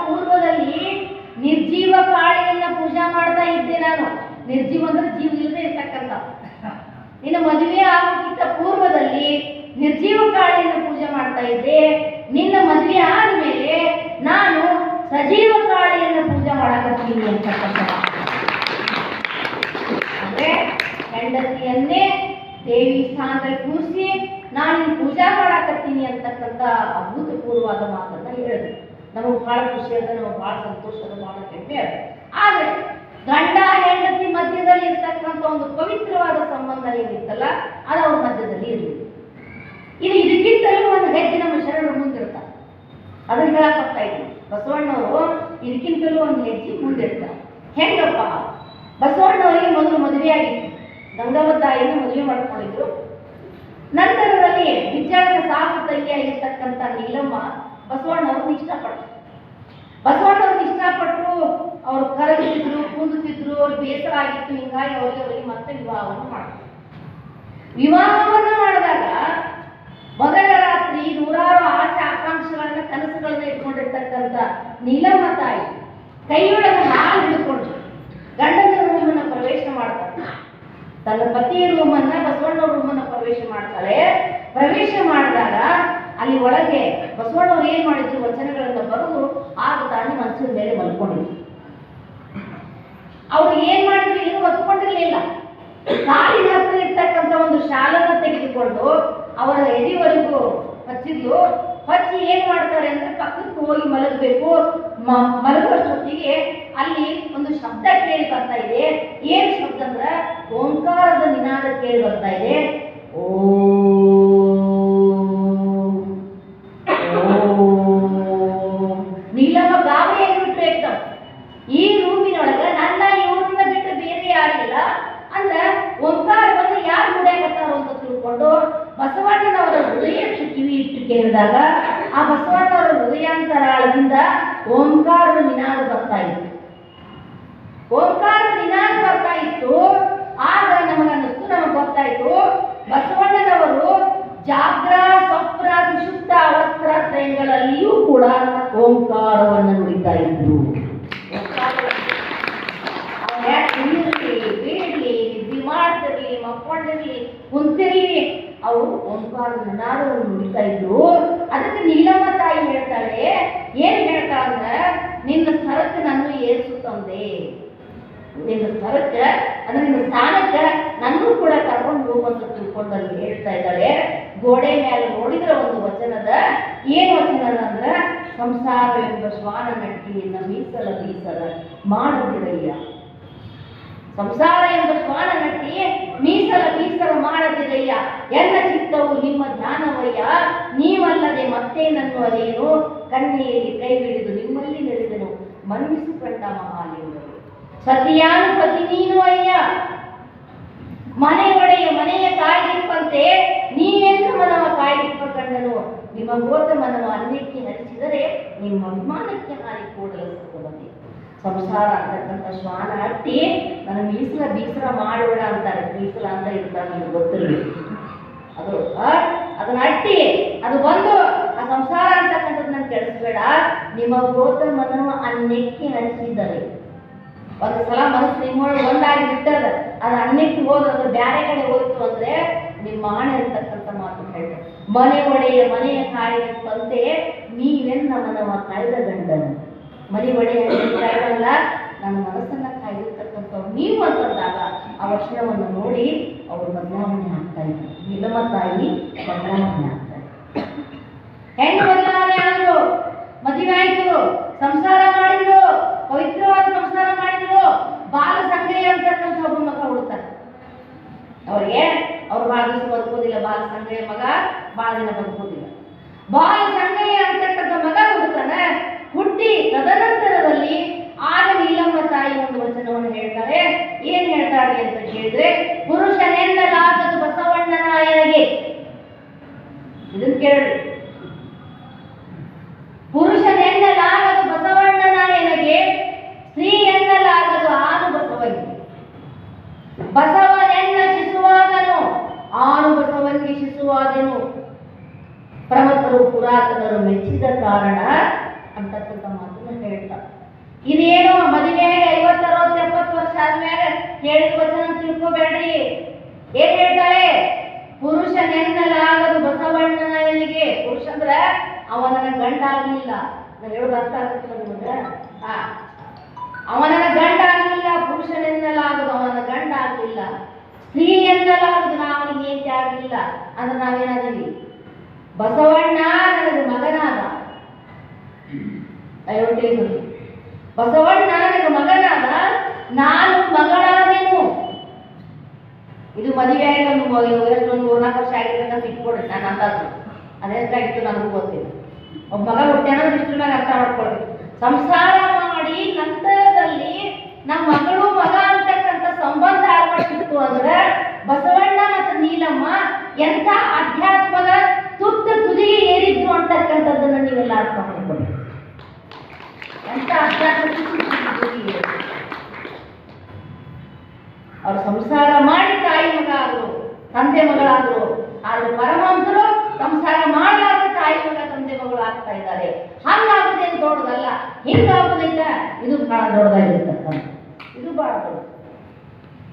ಪೂರ್ವದಲ್ಲಿ ನಿರ್ಜೀವ ಕಾಳಿಯನ್ನ ಪೂಜಾ ಮಾಡ್ತಾ ಇದ್ದೆ ನಾನು. ನಿರ್ಜೀವ ಅಂದ್ರೆ ಜೀವ ಇಲ್ಲದೆ ಇರ್ತಕ್ಕಂಥ. ನಿನ್ನ ಮದುವೆ ಆಗೋಕ್ಕಿಂತ ಪೂರ್ವದಲ್ಲಿ ನಿರ್ಜೀವ ಕಾಳಿಯನ್ನು ಪೂಜೆ ಮಾಡ್ತಾ ಇದ್ದೆ. ನಿನ್ನ ಮದುವೆ ಆದ್ಮೇಲೆ ನಾನು ಸಜೀವ ಕಾಳಿಯನ್ನು ಪೂಜೆ ಮಾಡಕತ್ತೀನಿ ಅಂತಕ್ಕಂಥ. ಅಂದ್ರೆ ಹೆಂಡತಿಯನ್ನೇ ದೇವಿ ಸ್ಥಾನದಲ್ಲಿ ಕೂರಿಸಿ ನಾನು ಪೂಜಾ ಮಾಡಕತ್ತೀನಿ ಅಂತಕ್ಕಂಥ ಅಭೂತಪೂರ್ವವಾದ ಮಾತನ್ನ ಹೇಳಿದ್ರು. ನಮಗೆ ಬಹಳ ಖುಷಿ ಅದ, ನಮಗೆ ಬಹಳ ಸಂತೋಷದ ಬಹಳ ಹೆಮ್ಮೆ ಅದ. ಆದ್ರೆ ಗಂಡ ಹೆಂಡತಿ ಮಧ್ಯದಲ್ಲಿ ಇರ್ತಕ್ಕಂಥ ಒಂದು ಪವಿತ್ರವಾದ ಸಂಬಂಧ ಏನಿತ್ತಲ್ಲ ಅದು ಅವ್ರ ಮಧ್ಯದಲ್ಲಿ ಇರಲಿಲ್ಲ. ಇದಕ್ಕಿಂತಲೂ ಒಂದು ಹೆಜ್ಜೆ ನಮ್ಮ ಶರಣರು ಮುಂದಿರ್ತಾರೆ. ಅದನ್ನ ಹೇಳಕ್ ಹೋಗ್ತಾ ಇದ್ದೀನಿ. ಬಸವಣ್ಣವರು ಇದಕ್ಕಿಂತಲೂ ಒಂದು ಹೆಜ್ಜೆ ಮುಂದಿರ್ತಾರೆ. ಹೆಂಗಪ್ಪ? ಬಸವಣ್ಣವರಿಗೆ ಮೊದಲು ಮದುವೆ ಆಗಿತ್ತು. ಗಂಗಮ್ಮ ತಾಯಿಯನ್ನು ಮದುವೆ ಮಾಡ್ಕೊಂಡಿದ್ರು. ನಂತರದಲ್ಲಿ ವಿಚಾರದ ಸಾಕು ತಂಗಿಯಾಗಿರ್ತಕ್ಕಂಥ ನೀಲಮ್ಮ ಬಸವಣ್ಣವ್ರನ್ನ ಇಷ್ಟಪಟ್ಟರು. ಬಸವಣ್ಣವ್ರನ್ನ ಇಷ್ಟಪಟ್ಟರು. ಅವ್ರು ಕರಗಿದ್ರು, ಕುಂದಿದ್ರು, ಅವ್ರಿಗೆ ಬೇಸರ ಆಗಿತ್ತು. ಹಿಂಗಾಗಿ ಅವರಿಗೆ ಮತ್ತೆ ವಿವಾಹವನ್ನು ಮಾಡಿದ್ರು. ವಿವಾಹವನ್ನು ಮಾಡಿದಾಗ ಮೊದಲ ರಾತ್ರಿ ನೂರಾರು ಆಸೆ ಆಕಾಂಕ್ಷೆಗಳನ್ನ ಕನಸುಗಳನ್ನ ಇಟ್ಕೊಂಡಿರ್ತಕ್ಕಂಥ ನೀಲಮ್ಮ ತಾಯಿ ಕೈಯೊಳಗೆ ಹಾಲು ಹಿಡ್ಕೊಂಡು ಗಂಡನ ರೂಮನ್ನ ಪ್ರವೇಶ ಮಾಡ್ತಾರೆ. ತನ್ನ ಪತಿಯ ರೂಮನ್ನ ಬಸವಣ್ಣವ್ರ ರೂಮನ್ನ ಪ್ರವೇಶ ಮಾಡ್ತಾಳೆ. ಪ್ರವೇಶ ಮಾಡಿದಾಗ ಅಲ್ಲಿ ಒಳಗೆ ಬಸವಣ್ಣವ್ರು ಏನ್ ಮಾಡಿದ್ರು, ವಚನಗಳನ್ನ ಬರೆದು ಆಗ ತಾನು ಮಂಚದ ಮೇಲೆ ಮಲ್ಕೊಂಡಿದ್ರು. ಅವ್ರು ಏನ್ ಮಾಡಿದ್ರು, ಏನು ಹೊತ್ಕೊಂಡಿರ್ಲಿಲ್ಲ. ಕಾಲಿನ ಹತ್ರ ಇರ್ತಕ್ಕಂಥ ಒಂದು ಶಾಲನ್ನ ತೆಗೆದುಕೊಂಡು ಅವರ ಎದೆವರೆಗೂ ಹಚ್ಚಿದ್ಲು. ಹಚ್ಚಿ ಏನ್ ಮಾಡ್ತಾರೆ ಅಂದ್ರೆ ಪಕ್ಕಕ್ಕೆ ಹೋಗಿ ಮಲಗಬೇಕು. ಮಲಗುವಷ್ಟೊತ್ತಿಗೆ ಅಲ್ಲಿ ಒಂದು ಶಬ್ದ ಕೇಳಿ ಬರ್ತಾ ಇದೆ. ಏನ್ ಶಬ್ದ ಅಂದ್ರೆ ಓಂಕಾರದ ನಿನಾದ ಕೇಳಿ ಬರ್ತಾ ಇದೆ. ನೀಲಮ್ಮ ಗಾಬರಿಯಾಗಿ ಬಿಟ್ಟು ಏಕ್ದಮ್. ಈ ರೂಮಿನೊಳಗ ನನ್ನ ಇವ್ರನ್ನ ಬಿಟ್ಟು ಬೇರೆ ಯಾರಿಲ್ಲ ಅಂದ್ರೆ ಓಂಕಾರವನ್ನು ಯಾರು ನುಡಿಯಾಕತ್ತಾರೋ ಅಂತ ತಿಳ್ಕೊಂಡು ಬಸವಣ್ಣನವರ ಹೃದಯಕ್ಕೆ ಕಿವಿ ಇಟ್ಟು ಕೇಳಿದಾಗ ಆ ಬಸವಣ್ಣವರ ಹೃದಯಾಂತರಾಳದಿಂದ ಓಂಕಾರದ ನಿನಾದ ಬರ್ತಾ ಇತ್ತು. ಓಂಕಾರದ ನಿನಾದ ಬರ್ತಾ ಇತ್ತು. ಆಗ ನಮಗನ್ನಿಸ್ತು, ನಮಗೆ ಗೊತ್ತಾಯ್ತು ಬಸವಣ್ಣನವರು ಜಾಗ್ರ, ಸ್ವಪ್ನ, ಸುಷುಪ್ತ ಅವಸ್ಥಾತ್ರಯಗಳಲ್ಲಿಯೂ ಕೂಡ ಓಂಕಾರವನ್ನು ನುಡಿತಾ ಇದ್ರು. ಬೇಡಲಿ, ನಿದ್ದೆ ಮಾಡ್ತಿರ್ಲಿ, ಮಕ್ಕೊಂಡಿರ್ಲಿ, ಕುಂತಿರ್ಲಿ, ಅವರು ಓಂಕಾರದ ನಿನಾದವನ್ನು ನುಡಿತಾ ಇದ್ರು. ಅದಕ್ಕೆ ನೀಲಮ್ಮ ತಾಯಿ ಹೇಳ್ತಾಳೆ, ಏನ್ ಹೇಳ್ತಾ ಅಂದ್ರೆ ನಿನ್ನ ಸ್ಥಳಕ್ಕೆ ನಾನು ಏರಿಸು ತಂದೆ. ನಿನ್ನ ಸ್ಥಳಕ್ಕೆ ಅಂದ್ರೆ ನಿನ್ನ ಸ್ಥಾನಕ್ಕೆ ನನ್ನೂ ಕೂಡ ಕರ್ಕೊಂಡು ಹೋಗುವಂತ ತಿಳ್ಕೊಂಡು ಅಲ್ಲಿ ಹೇಳ್ತಾ ಇದ್ದಾಳೆ. ಗೋಡೆ ಮೇಲೆ ನೋಡಿದ್ರೆ ಒಂದು ವಚನದ, ಏನು ವಚನ ಅಂದ್ರೆ ಸಂಸಾರ ಎಂಬ ಶ್ವಾನ ನಟ್ಟಿಯನ್ನ ಮೀಸಲ ಬೀಸಲ ಮಾಡದಿರಯ್ಯ. ಸಂಸಾರ ಎಂಬ ಶ್ವಾನ ನಟ್ಟಿ ಮೀಸಲ ಬೀಸಲ ಮಾಡದಿರಯ್ಯ. ಎಲ್ಲ ಚಿತ್ತವು ನಿಮ್ಮ ಧ್ಯಾನವಯ್ಯ. ನೀವಲ್ಲದೆ ಮತ್ತೆ ನನ್ನ ಅದೇನು ಕನ್ನೆಯಲ್ಲಿ ಕೈ ಹಿಡಿದು ನಿಮ್ಮಲ್ಲಿ ನೆರೆದನು ಮನ್ನಿಸು ಕಂಡ ಮಹಾಲಿಂಗರು. ಸತಿಯಾನುಪತಿ ನೀನು ಅಯ್ಯ. ಮನೆ ಒಡೆಯ ಮನೆಯ ಕಾಯ್ದಿಪ್ಪಂತೆ ನೀನೆಂದು ಮನವ ಕಾಯ್ದಿಪ್ಪ ಕಂಡನು. ನಿಮ್ಮ ಗೋತ ಮನವ ಅನ್ನಕ್ಕೆ ಹರಿಸಿದರೆ ನಿಮ್ಮ ಅಭಿಮಾನಕ್ಕೆ ಹಾರಿ ಕೂಡಲು ಬಂದೆ. ಸಂಸಾರ ಅಂತಕ್ಕಂಥ ಶ್ವಾನ ಹಟ್ಟಿ ನನ್ನ ಮೀಸಲ ಬೀಸರ ಮಾಡೋಣ ಅಂತಾರೆ. ಮೀಸಲ ಅಂತ ಇರ್ತಾರೆ, ನಿಮ್ಗೆ ಗೊತ್ತಿರಲಿ. ಅದು ಅದನ್ನ ಹಟ್ಟಿ ಅದು ಬಂದು ಆ ಸಂಸಾರ ಅಂತಕ್ಕಂಥದ್ದು ನಾನು ಕೆಡಿಸ್ಬೇಡ. ನಿಮ್ಮ ಗೋತ ಮನವ ಅನ್ನಕ್ಕೆ ಹರಿಸಿದರೆ ಒಂದು ಸಲ ಮನಸ್ಸು ನಿಮ್ಮೊಳಗೆ ಒಂದಾಗಿ ಬಿಟ್ಟದ, ಅದು ಅನ್ನಕ್ಕೆ ಹೋದ್ರೆ ಬ್ಯಾರೆ ಕಡೆ ಹೋಯ್ತು ಅಂದ್ರೆ ನಿಮ್ಮ ಆಣೆ ಅಂತಕ್ಕಂಥ ಮಾತು ಹೇಳ್ತಾರೆ. ಮನೆ ಒಡೆಯ ಮನೆಯ ಕಾಯಿದಂತೆ ನೀವೆನ್ನ ಮನವ ಕಾಯ್ದ ಗಂಡನು. ಮನೆ ಒಡೆಯ ಕಾಯ್ದಲ್ಲ, ನನ್ನ ಮನಸ್ಸನ್ನ ಕಾಯ್ದಿರ್ತಕ್ಕಂಥವ್ರು ನೀವು ಅಂತಂದಾಗ ಆ ವಚನವನ್ನು ನೋಡಿ ಅವರು ಬದಲಾವಣೆ ಆಗ್ತಾ ಇದ್ದಾರೆ. ನೀಲಮ್ಮ ತಾಯಿ ಬದಲಾವಣೆ ಆಗ್ತಾರೆ. ಹೆಣ್ಣು ಬದಲಾವಣೆ ಆದ್ರು, ಮದುವೆ ಆಯ್ತು, ಸಂಸಾರ ಮಾಡಿದ್ರು, ಪವಿತ್ರವಾದ ಸಂಸಾರ ಮಾಡಿದ್ರು. ಬಾಲ ಸಂಗಯ್ಯ ಅಂತಕ್ಕಂಥ ಒಬ್ಬ ಮಗ ಹುಡ್ತಾರೆ. ಅವ್ರಿಗೆ ಅವ್ರು ಬಹಳ ದಿವಸ ಬದುಕೋದಿಲ್ಲ. ಬಾಲ ಸಂಗಯ್ಯ ಮಗ ಬಹಳ ದಿನ ಬದುಕೋದಿಲ್ಲ. ಬಾಲ ಸಂಗಯ್ಯ ಅಂತಕ್ಕಂಥ ಮಗ ಹುಡ್ತಾನೆ. ಹುಟ್ಟಿ ತದನಂತರದಲ್ಲಿ ಆಗ ನೀಲಮ್ಮ ತಾಯಿ ಒಂದು ವಚನವನ್ನು ಹೇಳ್ತಾರೆ. ಏನ್ ಹೇಳ್ತಾರೆ ಅಂತ ಕೇಳಿದ್ರೆ, ಪುರುಷನೆನ್ನಲಾಗದು ಬಸವಣ್ಣನಾಯನಿಗೆ. ಇದನ್ನ ಕೇಳಿ, ಪುರುಷನೆನ್ನಲಾಗದು ಬಸವಣ್ಣನಾಯನಿಗೆ, ಸ್ತ್ರೀ ಎನ್ನಲಾಗದು ಆನು ಬಸವನಿಗೆ. ಬಸವನೆನ್ನ ಶಿಶುವಾದನು, ಆನು ಬಸವನಿಗೆ ಶಿಶುವಾದನು. ಪ್ರಮಥರು ಪುರಾತನರು ಮೆಚ್ಚಿದ ಕಾರಣ ಅಂತ ಅಂತಕ್ಕಂಥ ಮಾತನ್ನ ಹೇಳ್ತಾ ಇದೇನು ಮದುವೆಯಾಗಿ 50, 60, 70 ವರ್ಷ ಆದ್ಮ್ಯಾಗ ಹೇಳಿದ ವಚನ ತಿಳ್ಕೊಬೇಡ್ರಿ. ಏನ್ ಹೇಳ್ತಾಳೆ? ಪುರುಷನೆನ್ನಲಾಗದು ಬಸವಣ್ಣನಿಗೆ. ಪುರುಷ ಅಂದ್ರ ಅವನ ಗಂಡ ಆಗ್ಲಿಲ್ಲ. ನಾನು ಹೇಳೋದು ಅರ್ಥ ಆಗ್ತದೆ ನಿಮಗೆ? ಅವನ ಗಂಡ ಆಗ್ಲಿಲ್ಲ. ಪುರುಷನೆನ್ನಲಾಗದು ಅವನ ಗಂಡ ಆಗ್ಲಿಲ್ಲ. ಸ್ತ್ರೀ ಎನ್ನಲಾಗದು ನಾ ಅವನಿಗೆ ಏಕೆ ಆಗ್ಲಿಲ್ಲ ಅಂದ್ರೆ ನಾವೇನಾದೀವಿ? ಬಸವಣ್ಣ ನನಗೆ ಮಗನಾದ. ಬಸವಣ್ಣ ನನಗೆ ಮಗನಾದ, ನಾನು ಮಗಳಾದೆನು. ಇದು ಮದುವೆಯಾಗಿ ಒಂದು 3-4 ವರ್ಷ ಆಗಿರ್ಬೇಕಂತ ಇಟ್ಕೊಡ್ರಿ. ನಾನು ಅಂದಾಜು ಅದೆಷ್ಟಾಗಿತ್ತು ನನಗೂ ಗೊತ್ತಿಲ್ಲ. ಒಬ್ಬ ಮಗ ಹುಟ್ಟ್ಯಾನ ಇಷ್ಟು ಮೇಲೆ ಅರ್ಥ ಮಾಡ್ಕೊಳ್ಬೇಕು. ಸಂಸಾರ ಮಾಡಿ ನಂತರದಲ್ಲಿ ನಮ್ಮ ಮಗಳು ಮಗ ಅಂತಕ್ಕಂಥ ಸಂಬಂಧ ಅಳವಡಿಸಿತ್ತು ಅಂದ್ರೆ ಬಸವಣ್ಣ ಮತ್ತು ನೀಲಮ್ಮ ಎಂಥ ಅಧ್ಯಾತ್ಮದ ತುದಿಗೆ ಏರಿದ್ರು ಅಂತಕ್ಕಂಥದ್ದನ್ನು ನೀವೆಲ್ಲ ಅರ್ಥ ಮಾಡ್ಕೊಳ್ಳಿ. ಎಂಥ ಅಧ್ಯಾತ್ಮದ ತುದಿಗೆ ಏರಿದ್ರು. ಅವ್ರು ಸಂಸಾರ ಮಾಡಿ ತಾಯಿ ಮಗ ಆದ್ರು, ತಂದೆ ಮಗಳಾದ್ರು. ಆದ್ರೆ ಪರಮಹಂಸರು ಸಂಸಾರ ಮಾಡಲಾರ್ದ ತಾಯಿ ಮಗ ತಂದೆ ಮಗಳು ಆಗ್ತಾ ಇದ್ದಾರೆ. ಹಂಗಾಗುದೇನು ದೊಡ್ಡದಲ್ಲ, ಹಿಂಗಾಗುದೈತ ಇದು ಬಹಳ ದೊಡ್ಡದಾಗಿರ್ತಕ್ಕಂಥ. ಇದು ಬಹಳ ದೊಡ್ಡ.